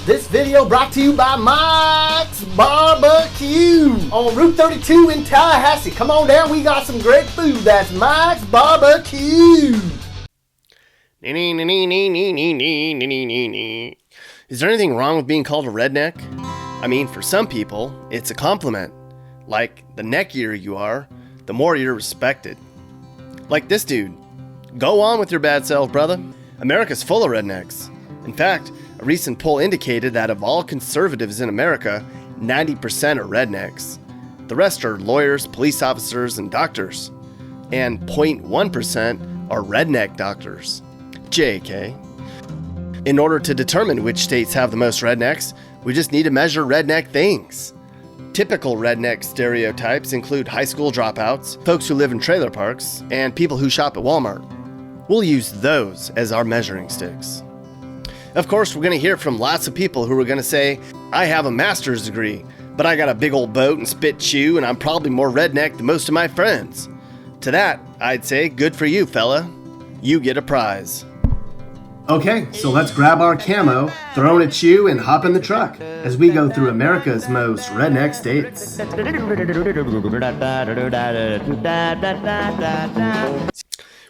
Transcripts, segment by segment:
This video brought to you by Mike's Barbecue on Route 32 in Tallahassee. Come on down, we got some great food. That's Mike's Barbecue. Is there anything wrong with being called a redneck? I mean, for some people, it's a compliment. Like, the neckier you are, the more you're respected. Like this dude. Go on with your bad self, brother. America's full of rednecks. In fact, a recent poll indicated that of all conservatives in America, 90% are rednecks. The rest are lawyers, police officers, and doctors. And 0.1% are redneck doctors. JK. In order to determine which states have the most rednecks, we just need to measure redneck things. Typical redneck stereotypes include high school dropouts, folks who live in trailer parks, and people who shop at Walmart. We'll use those as our measuring sticks. Of course, we're going to hear from lots of people who are going to say, I have a master's degree, but I got a big old boat and spit chew, and I'm probably more redneck than most of my friends. To that, I'd say, good for you, fella. You get a prize. Okay, so let's grab our camo, throw in a chew, and hop in the truck as we go through America's most redneck states.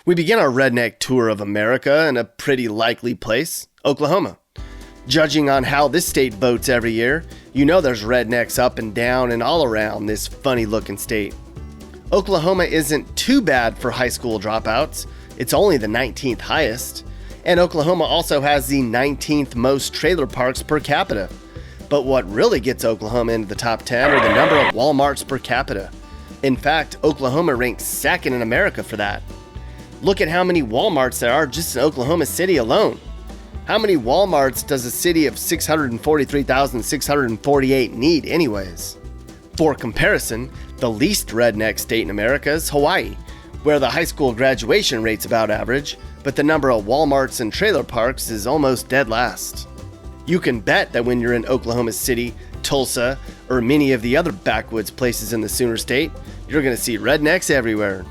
We begin our redneck tour of America in a pretty likely place, Oklahoma. Judging on how this state votes every year, you know there's rednecks up and down and all around this funny-looking state. Oklahoma isn't too bad for high school dropouts. It's only the 19th highest. And Oklahoma also has the 19th most trailer parks per capita. But what really gets Oklahoma into the top 10 are the number of Walmarts per capita. In fact, Oklahoma ranks second in America for that. Look at how many Walmarts there are just in Oklahoma City alone. How many Walmarts does a city of 643,648 need anyways? For comparison, the least redneck state in America is Hawaii, where the high school graduation rate's about average, but the number of Walmarts and trailer parks is almost dead last. You can bet that when you're in Oklahoma City, Tulsa, or many of the other backwoods places in the Sooner State, you're going to see rednecks everywhere.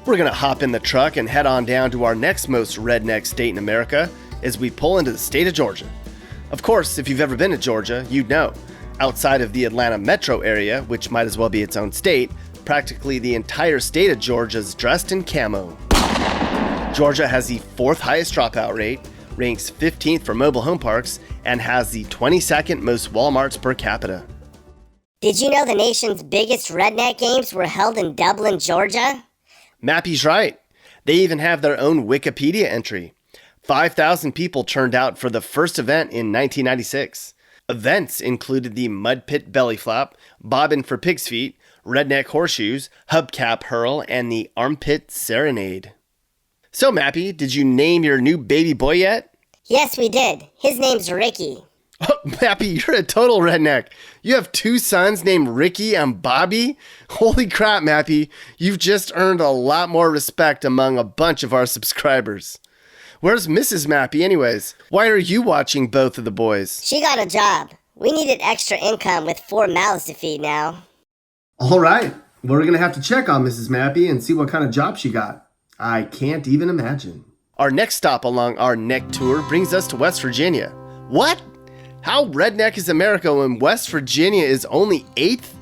We're going to hop in the truck and head on down to our next most redneck state in America as we pull into the state of Georgia. Of course, if you've ever been to Georgia, you'd know. Outside of the Atlanta metro area, which might as well be its own state, practically the entire state of Georgia is dressed in camo. Georgia has the 4th highest dropout rate, ranks 15th for mobile home parks, and has the 22nd most Walmarts per capita. Did you know the nation's biggest redneck games were held in Dublin, Georgia? Mappy's right. They even have their own Wikipedia entry. 5,000 people turned out for the first event in 1996. Events included the Mud Pit Belly Flop, Bobbin for Pig's Feet, Redneck Horseshoes, Hubcap Hurl, and the Armpit Serenade. So, Mappy, did you name your new baby boy yet? Yes, we did. His name's Ricky. Oh, Mappy, you're a total redneck. You have 2 sons named Ricky and Bobby? Holy crap, Mappy. You've just earned a lot more respect among a bunch of our subscribers. Where's Mrs. Mappy anyways? Why are you watching both of the boys? She got a job. We needed extra income with 4 mouths to feed now. All right, we're going to have to check on Mrs. Mappy and see what kind of job she got. I can't even imagine. Our next stop along our neck tour brings us to West Virginia. What? How redneck is America when West Virginia is only 8th?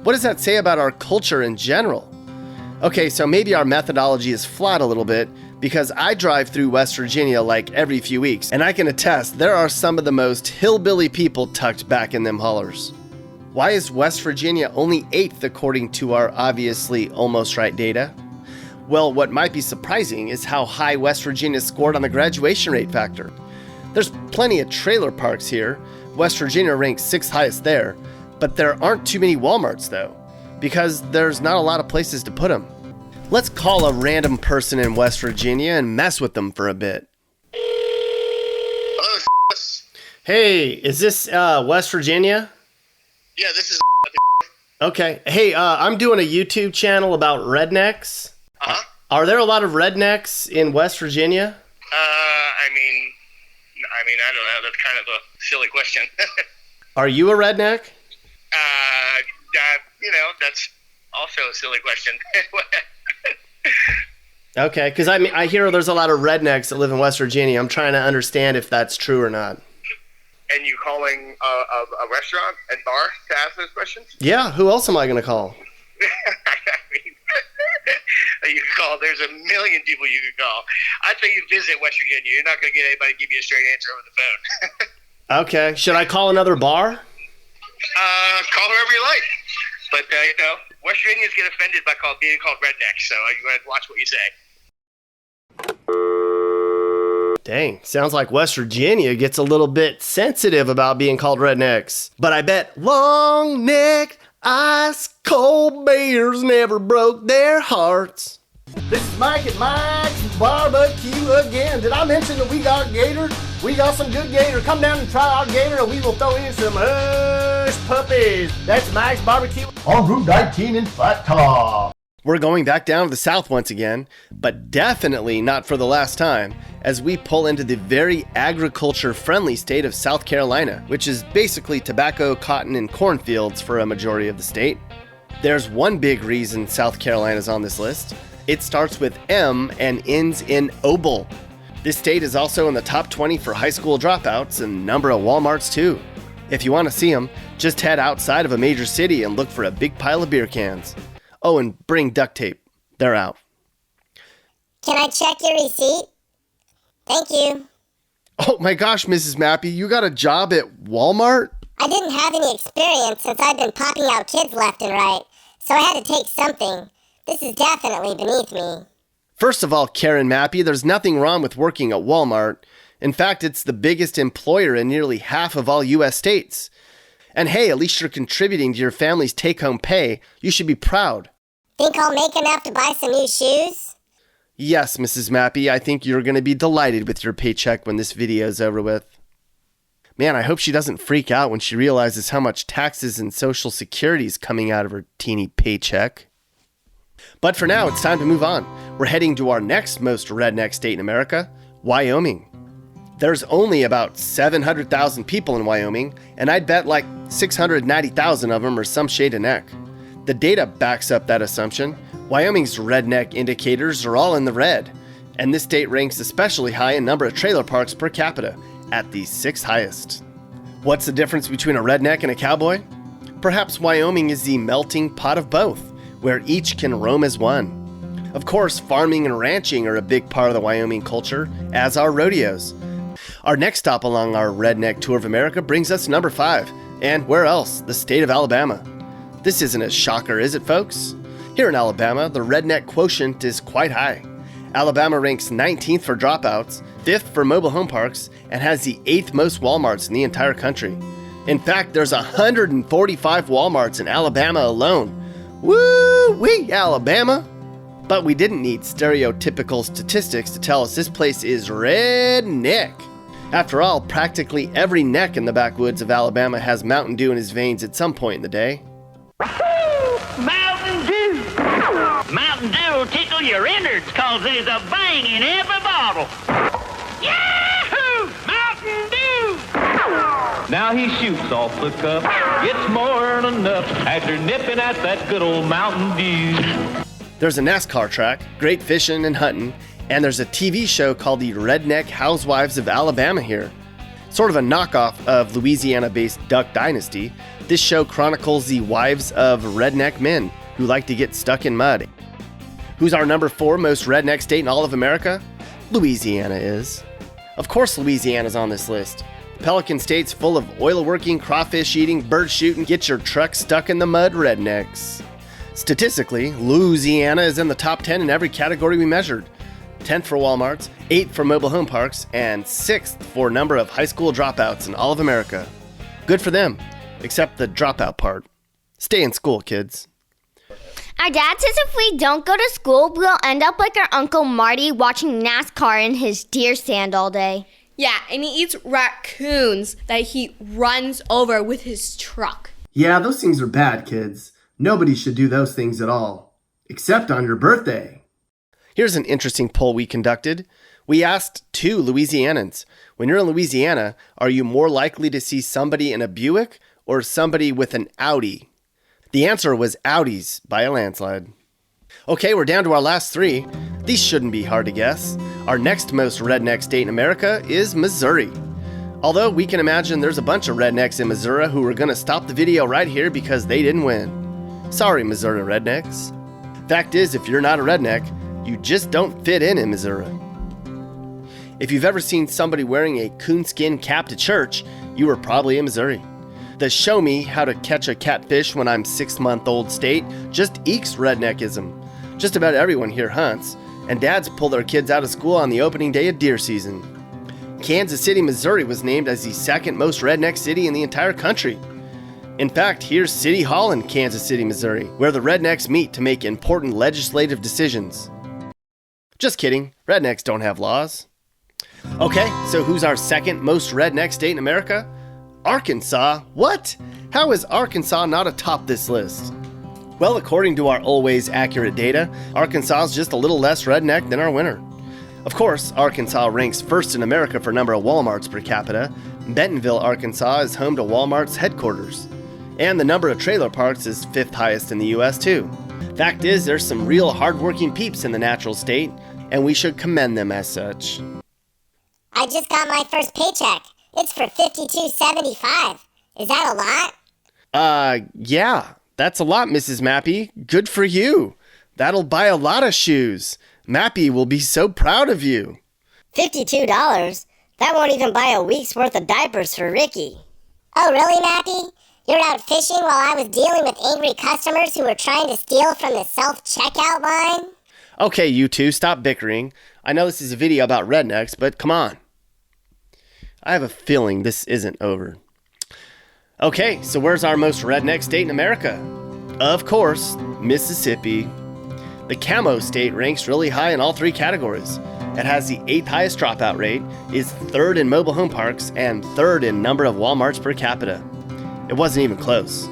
What does that say about our culture in general? Okay, so maybe our methodology is flawed a little bit because I drive through West Virginia like every few weeks, and I can attest there are some of the most hillbilly people tucked back in them hollers. Why is West Virginia only 8th according to our obviously almost right data? Well, what might be surprising is how high West Virginia scored on the graduation rate factor. There's plenty of trailer parks here. West Virginia ranks 6th highest there, but there aren't too many Walmarts though, because there's not a lot of places to put them. Let's call a random person in West Virginia and mess with them for a bit. Hello, Hey, is this West Virginia? Yeah, this is Okay. Hey, I'm doing a YouTube channel about rednecks. Uh-huh. Are there a lot of rednecks in West Virginia? I don't know. That's kind of a silly question. Are you a redneck? That's also a silly question. Okay, because I hear there's a lot of rednecks that live in West Virginia. I'm trying to understand if that's true or not. and you calling a restaurant and bar to ask those questions? Yeah, who else am I going to call? I mean, you can call. There's a million people you can call. I'd say you visit West Virginia. You're not going to get anybody to give you a straight answer over the phone. Okay, should I call another bar? Call whoever you like. But, West Virginians get offended by being called redneck, so you got to watch what you say. Dang, sounds like West Virginia gets a little bit sensitive about being called rednecks. But I bet long-necked, ice-cold bears never broke their hearts. This is Mike at Mike's Barbecue again. Did I mention that we got gator? We got some good gator. Come down and try our gator and we will throw in some hush puppies. That's Mike's Barbecue on Route 19 in Flat Top. We're going back down to the south once again, but definitely not for the last time, as we pull into the very agriculture-friendly state of South Carolina, which is basically tobacco, cotton, and cornfields for a majority of the state. There's one big reason South Carolina's on this list. It starts with M and ends in Obel. This state is also in the top 20 for high school dropouts and number of Walmarts too. If you want to see them, just head outside of a major city and look for a big pile of beer cans. Oh, and bring duct tape. They're out. Can I check your receipt? Thank you. Oh my gosh, Mrs. Mappy, you got a job at Walmart? I didn't have any experience since I've been popping out kids left and right, so I had to take something. This is definitely beneath me. First of all, Karen Mappy, there's nothing wrong with working at Walmart. In fact, it's the biggest employer in nearly half of all U.S. states. And hey, at least you're contributing to your family's take-home pay. You should be proud. Think I'll make enough to buy some new shoes? Yes, Mrs. Mappy, I think you're going to be delighted with your paycheck when this video is over with. Man, I hope she doesn't freak out when she realizes how much taxes and Social Security is coming out of her teeny paycheck. But for now, it's time to move on. We're heading to our next most redneck state in America, Wyoming. There's only about 700,000 people in Wyoming, and I'd bet like 690,000 of them are some shade of neck. The data backs up that assumption. Wyoming's redneck indicators are all in the red, and this state ranks especially high in number of trailer parks per capita, at the 6th highest. What's the difference between a redneck and a cowboy? Perhaps Wyoming is the melting pot of both, where each can roam as one. Of course, farming and ranching are a big part of the Wyoming culture, as are rodeos. Our next stop along our redneck tour of America brings us to number 5, and where else? The state of Alabama. This isn't a shocker, is it, folks? Here in Alabama, the redneck quotient is quite high. Alabama ranks 19th for dropouts, 5th for mobile home parks, and has the 8th most Walmarts in the entire country. In fact, there's 145 Walmarts in Alabama alone. Woo-wee, Alabama! But we didn't need stereotypical statistics to tell us this place is redneck. After all, practically every neck in the backwoods of Alabama has Mountain Dew in his veins at some point in the day. Mountain Dew! Mountain Dew will tickle your innards cause there's a bang in every bottle. Yahoo! Mountain Dew! Now he shoots off the cup, gets more than enough after nipping at that good old Mountain Dew. There's a NASCAR track, great fishing and hunting, and there's a TV show called the Redneck Housewives of Alabama here. Sort of a knockoff of Louisiana-based Duck Dynasty, this show chronicles the wives of redneck men who like to get stuck in mud. Who's our number 4 most redneck state in all of America? Louisiana is. Of course Louisiana's on this list. The Pelican State's full of oil-working, crawfish-eating, bird-shooting, get your truck stuck in the mud rednecks. Statistically, Louisiana is in the top 10 in every category we measured. 10th for Walmarts, 8th for mobile home parks, and 6th for number of high school dropouts in all of America. Good for them, except the dropout part. Stay in school, kids. Our dad says if we don't go to school, we'll end up like our Uncle Marty watching NASCAR in his deer stand all day. Yeah, and he eats raccoons that he runs over with his truck. Yeah, those things are bad, kids. Nobody should do those things at all, except on your birthday. Here's an interesting poll we conducted. We asked 2 Louisianans, when you're in Louisiana, are you more likely to see somebody in a Buick or somebody with an Audi? The answer was Audis by a landslide. Okay, we're down to our last 3. These shouldn't be hard to guess. Our next most redneck state in America is Missouri. Although we can imagine there's a bunch of rednecks in Missouri who are going to stop the video right here because they didn't win. Sorry, Missouri rednecks. Fact is, if you're not a redneck, you just don't fit in Missouri. If you've ever seen somebody wearing a coonskin cap to church, you were probably in Missouri. The show me how to catch a catfish when I'm 6-month-old state just ekes redneckism. Just about everyone here hunts, and dads pull their kids out of school on the opening day of deer season. Kansas City, Missouri was named as the second most redneck city in the entire country. In fact, here's City Hall in Kansas City, Missouri, where the rednecks meet to make important legislative decisions. Just kidding, rednecks don't have laws. Okay, so who's our second most redneck state in America? Arkansas? What? How is Arkansas not atop this list? Well, according to our always accurate data, Arkansas is just a little less redneck than our winner. Of course, Arkansas ranks first in America for number of Walmarts per capita. Bentonville, Arkansas is home to Walmart's headquarters. And the number of trailer parks is 5th highest in the US too. Fact is, there's some real hardworking peeps in the natural state, and we should commend them as such. I just got my first paycheck. It's for $52.75. Is that a lot? Yeah, that's a lot, Mrs. Mappy. Good for you. That'll buy a lot of shoes. Mappy will be so proud of you. $52? That won't even buy a week's worth of diapers for Ricky. Oh, really, Mappy? You're out fishing while I was dealing with angry customers who were trying to steal from the self-checkout line? Okay, you two, stop bickering. I know this is a video about rednecks, but come on. I have a feeling this isn't over. Okay, so where's our most redneck state in America? Of course, Mississippi. The Camo State ranks really high in all 3 categories. It has the 8th highest dropout rate, is 3rd in mobile home parks, and 3rd in number of Walmarts per capita. It wasn't even close.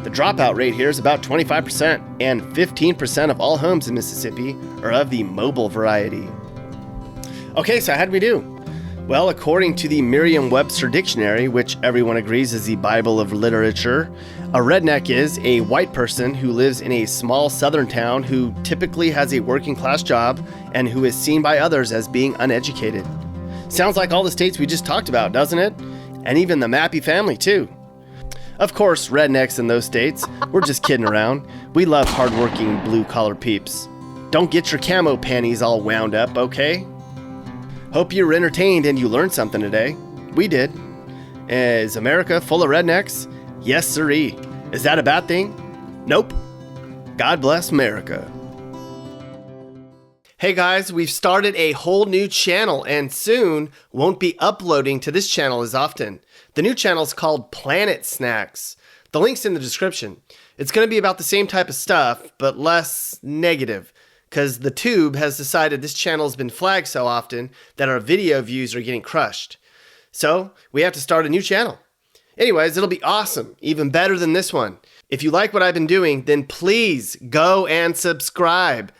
The dropout rate here is about 25%, and 15% of all homes in Mississippi are of the mobile variety. Okay, so how'd we do? Well, according to the Merriam-Webster Dictionary, which everyone agrees is the Bible of literature, a redneck is a white person who lives in a small southern town who typically has a working class job and who is seen by others as being uneducated. Sounds like all the states we just talked about, doesn't it? And even the Mappy family, too. Of course, rednecks in those states, we're just kidding around. We love hardworking blue-collar peeps. Don't get your camo panties all wound up, okay? Hope you were entertained and you learned something today. We did. Is America full of rednecks? Yes, sirree. Is that a bad thing? Nope. God bless America. Hey guys, we've started a whole new channel and soon won't be uploading to this channel as often. The new channel is called Planet Snacks. The link's in the description. It's going to be about the same type of stuff, but less negative. Because the tube has decided this channel has been flagged so often that our video views are getting crushed. So we have to start a new channel. Anyways, it'll be awesome, even better than this one. If you like what I've been doing, then please go and subscribe.